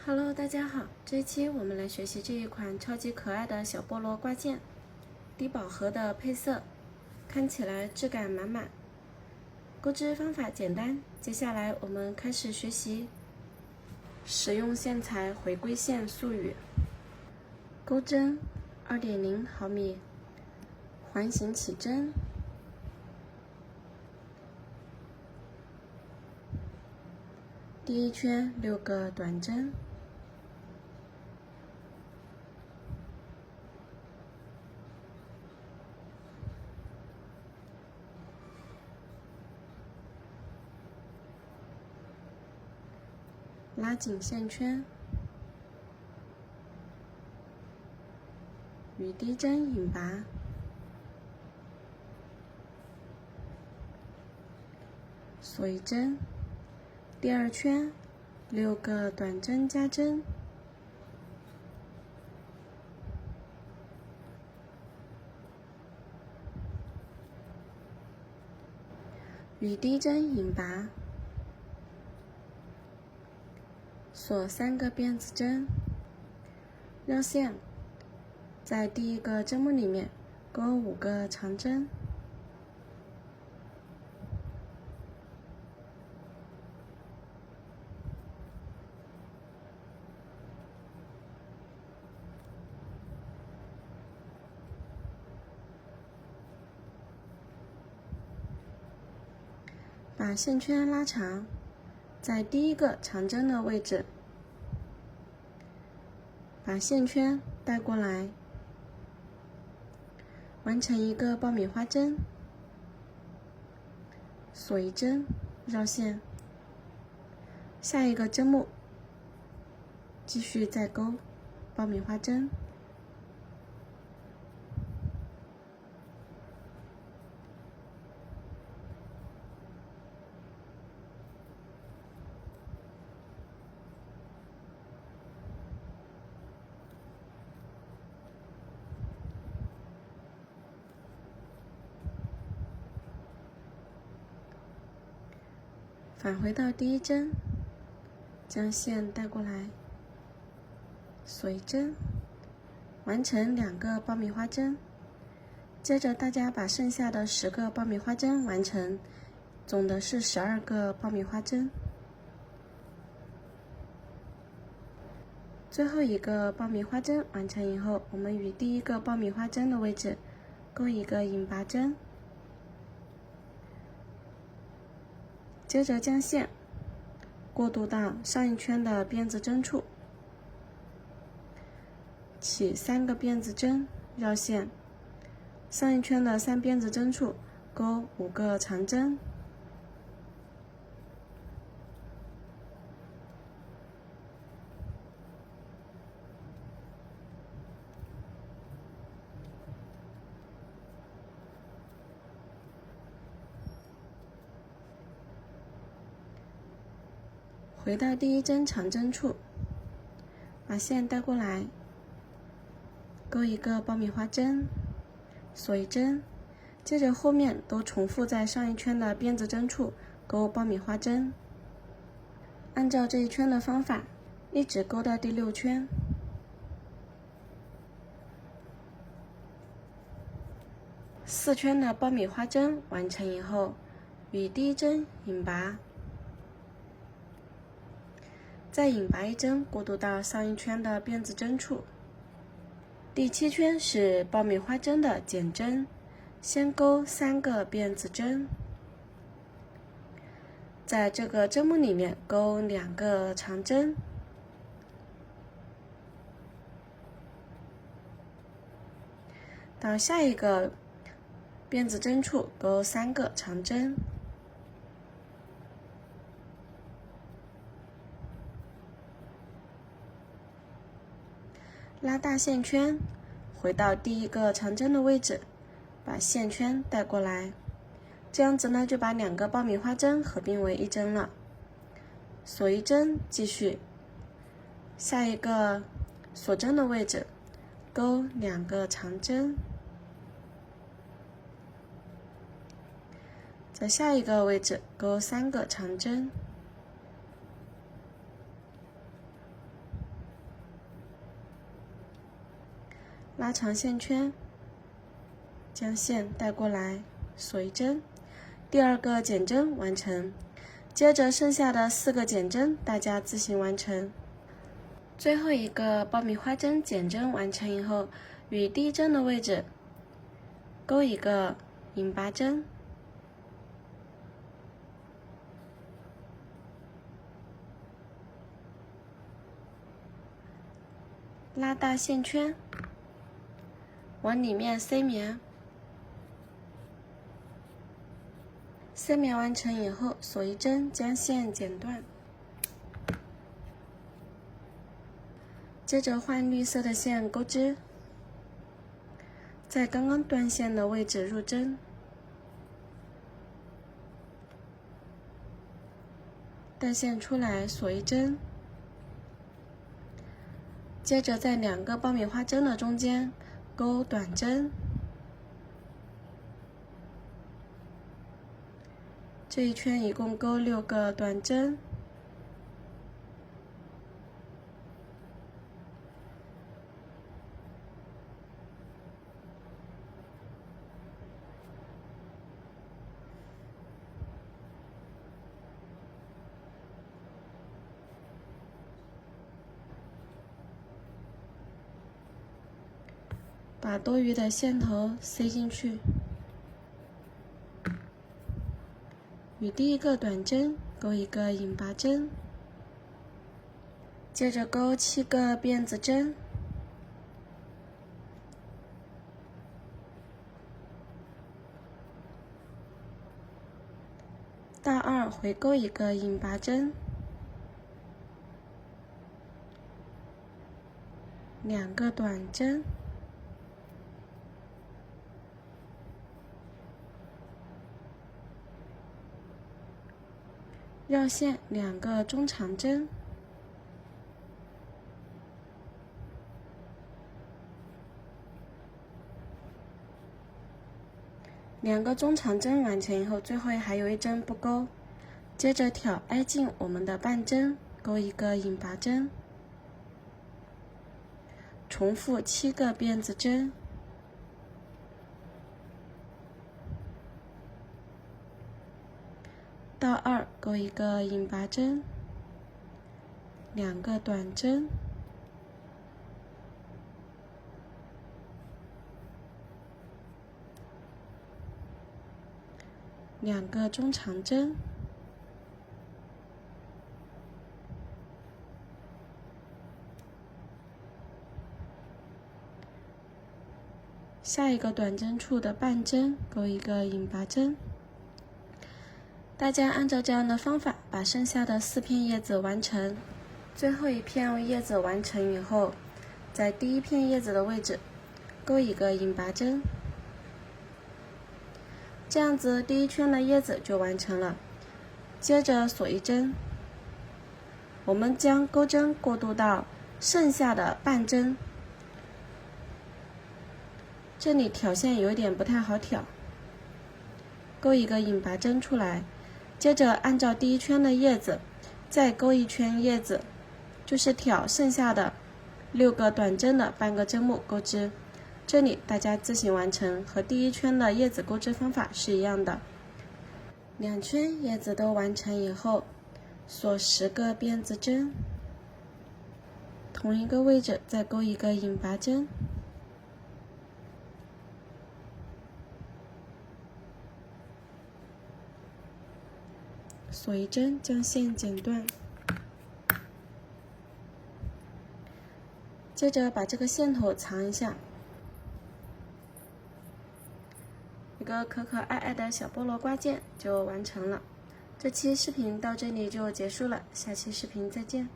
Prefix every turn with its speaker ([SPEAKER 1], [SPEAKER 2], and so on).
[SPEAKER 1] Hello，大家好，这一期我们来学习这一款超级可爱的小菠萝挂件，低饱和的配色，看起来质感满满。钩织方法简单，接下来我们开始学习。使用线材回归线速语，钩针2.0毫米，环形起针。第一圈6个短针，拉紧线圈，雨滴针引拔，锁一针。第二圈6个短针加针，雨滴针引拔，锁3个辫子针，绕线，在第一个针目里面钩5个长针，把线圈拉长，在第一个长针的位置，把线圈带过来，完成一个爆米花针，锁一针，绕线，下一个针目继续再钩爆米花针。返回到第一针，将线带过来，锁一针，完成2个爆米花针。接着大家把剩下的10个爆米花针完成，总的是12个爆米花针。最后一个爆米花针完成以后，我们与第一个爆米花针的位置钩一个引拔针，接着将线过渡到上一圈的辫子针处，起3个辫子针，绕线，上一圈的3辫子针处钩5个长针，回到第一针长针处，把线带过来，钩一个爆米花针，锁一针，接着后面都重复在上一圈的辫子针处钩爆米花针。按照这一圈的方法，一直钩到第6圈。4圈的爆米花针完成以后，与第一针引拔，再引拔一针过渡到上一圈的辫子针处。第7圈是爆米花针的减针，先钩3个辫子针，在这个针目里面钩2个长针，到下一个辫子针处钩3个长针，拉大线圈，回到第一个长针的位置，把线圈带过来，这样子呢就把2个爆米花针合并为1针了。锁一针，继续，下一个锁针的位置钩2个长针，在下一个位置钩3个长针，拉长线圈，将线带过来，锁一针，第二个减针完成。接着剩下的4个减针，大家自行完成。最后一个爆米花针减针完成以后，与第一针的位置钩一个引拔针，拉大线圈，往里面塞棉。塞棉完成以后，锁一针，将线剪断。接着换绿色的线钩织，在刚刚断线的位置入针，带线出来锁一针。接着在2个爆米花针的中间钩短针，这一圈一共钩6个短针。把多余的线头塞进去，与第一个短针钩一个引拔针，接着钩7个辫子针，大2回钩一个引拔针，2个短针，绕线2个中长针，2个中长针完成以后，最后还有1针不钩，接着挑挨近我们的半针，钩一个引拔针，重复7个辫子针，到2钩一个引拔针，2个短针，2个中长针，下一个短针处的半针钩一个引拔针。大家按照这样的方法把剩下的4片叶子完成。最后一片叶子完成以后，在第一片叶子的位置钩一个引拔针，这样子第一圈的叶子就完成了。接着锁一针，我们将钩针过渡到剩下的半针，这里挑线有点不太好挑，钩一个引拔针出来，接着按照第一圈的叶子再钩一圈叶子，就是挑剩下的6个短针的半个针目钩织。这里大家自行完成，和第一圈的叶子钩织方法是一样的。2圈叶子都完成以后，锁10个辫子针，同一个位置再钩一个引拔针，锁一针，将线剪断。接着把这个线头藏一下，一个可可爱爱的小菠萝挂件就完成了。这期视频到这里就结束了，下期视频再见。